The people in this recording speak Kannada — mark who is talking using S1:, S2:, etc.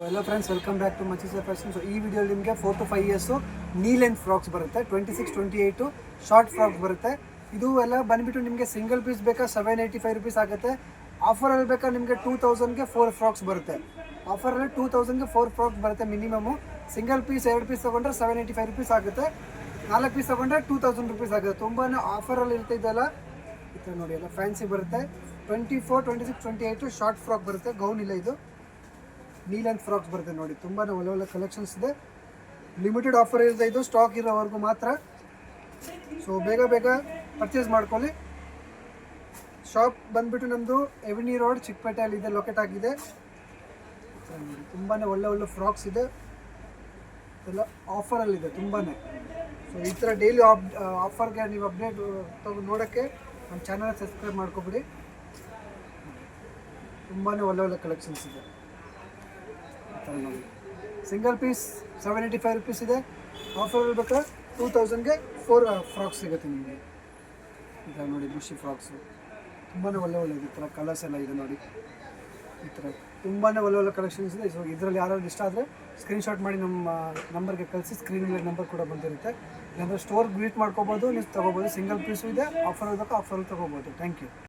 S1: Hello friends, welcome back to Manchester Fashion. So, ಈ ವಿಡಿಯೋಲಿ ನಿಮಗೆ 4 to 5 ಇಯರ್ಸು ನೀ ಲೆಂತ್ ಫ್ರಾಕ್ಸ್ ಬರುತ್ತೆ. 26, 28 ಶಾರ್ಟ್ ಫ್ರಾಕ್ಸ್ ಬರುತ್ತೆ. ಇದು ಎಲ್ಲ ಬಂದುಬಿಟ್ಟು ನಿಮಗೆ ಸಿಂಗಲ್ ಪೀಸ್ ಬೇಕಾ 785 ರುಪೀಸ್ ಆಗುತ್ತೆ. ಆಫರಲ್ಲಿ ಬೇಕಾ ನಿಮಗೆ 2000ಗೆ 4 ಫ್ರಾಕ್ಸ್ ಬರುತ್ತೆ. ಆಫರಲ್ಲಿ 2000ಗೆ 4 ಫ್ರಾಕ್ಸ್ ಬರುತ್ತೆ ಮಿನಿಮಮು. ಸಿಂಗಲ್ ಪೀಸ್ 2 ಪೀಸ್ ತೊಗೊಂಡ್ರೆ 785 ರುಪೀಸ್ ಆಗುತ್ತೆ. 4 ಪೀಸ್ ತೊಗೊಂಡ್ರೆ 2000 ರುಪೀಸ್ ಆಗುತ್ತೆ. ತುಂಬಾ ಆಫರಲ್ಲಿ ಇರುತ್ತೆ ಇದೆಲ್ಲ. ಈ ಥರ ನೋಡಿ ಎಲ್ಲ ಫ್ಯಾನ್ಸಿ ಬರುತ್ತೆ. 24, 26, 28 ಶಾರ್ಟ್ ಫ್ರಾಕ್ ಬರುತ್ತೆ. ಗೌನ್ ಇಲ್ಲ ಇದು, ನೀ ಲೆಂತ್ ಫ್ರಾಕ್ಸ್ ಬರುತ್ತೆ ನೋಡಿ. ತುಂಬಾ ಒಳ್ಳೆ ಕಲೆಕ್ಷನ್ಸ್ ಇದೆ. ಲಿಮಿಟೆಡ್ ಆಫರ್ ಇರುತ್ತೆ, ಇದು ಸ್ಟಾಕ್ ಇರೋವರೆಗೂ ಮಾತ್ರ. ಸೊ ಬೇಗ ಪರ್ಚೇಸ್ ಮಾಡ್ಕೊಳ್ಳಿ. ಶಾಪ್ ಬಂದುಬಿಟ್ಟು ನಮ್ಮದು ಎವಿನಿ ರೋಡ್ ಚಿಕ್ಕಪೇಟೆಯಲ್ಲಿದೆ, ಲೊಕೇಟ್ ಆಗಿದೆ. ತುಂಬಾ ಒಳ್ಳೆ ಫ್ರಾಕ್ಸ್ ಇದೆ, ಎಲ್ಲ ಆಫರಲ್ಲಿದೆ ತುಂಬಾ. ಸೊ ಈ ಥರ ಡೈಲಿ ಆಫರ್ಗೆ ನೀವು ಅಪ್ಡೇಟ್ ನೋಡೋಕ್ಕೆ ನಮ್ಮ ಚಾನಲ್ ಸಬ್ಸ್ಕ್ರೈಬ್ ಮಾಡ್ಕೊಬಿಡಿ. ತುಂಬಾ ಒಳ್ಳೆ ಕಲೆಕ್ಷನ್ಸ್ ಇದೆ. ಸಿಂಗಲ್ ಪೀಸ್ 785 ರುಪೀಸ್ ಇದೆ. ಆಫರ್ ಬೇಕಾದ್ರೆ 2000ಗೆ 4 ಫ್ರಾಕ್ಸ್ ಸಿಗುತ್ತೆ ನಿಮಗೆ. ಈ ಥರ ನೋಡಿ ಬುಷಿ ಫ್ರಾಕ್ಸು ತುಂಬಾ ಒಳ್ಳೆ ಈ ಥರ ಕಲರ್ಸ್ ಎಲ್ಲ ಇದೆ ನೋಡಿ. ಈ ಥರ ತುಂಬಾ ಒಳ್ಳೆ ಕಲೆಕ್ಷನ್ಸ್ ಇದೆ. ಸೊ ಇದರಲ್ಲಿ ಯಾರಾದ್ರು ಇಷ್ಟ ಆದರೆ ಸ್ಕ್ರೀನ್ಶಾಟ್ ಮಾಡಿ ನಮ್ಮ ನಂಬರ್ಗೆ ಕಳಿಸಿ. ಸ್ಕ್ರೀನ್ ಮೇಲೆ ನಂಬರ್ ಕೂಡ ಬಂದಿರುತ್ತೆ. ಇಲ್ಲಾಂದರೆ ಸ್ಟೋರ್ ವಿಸಿಟ್ ಮಾಡ್ಕೋಬೋದು, ನೀವು ತೊಗೋಬೋದು. ಸಿಂಗಲ್ ಪೀಸು ಇದೆ, ಆಫರ್ ಬೇಕಾ ಆಫರಲ್ಲಿ ತೊಗೋಬೋದು. Thank you.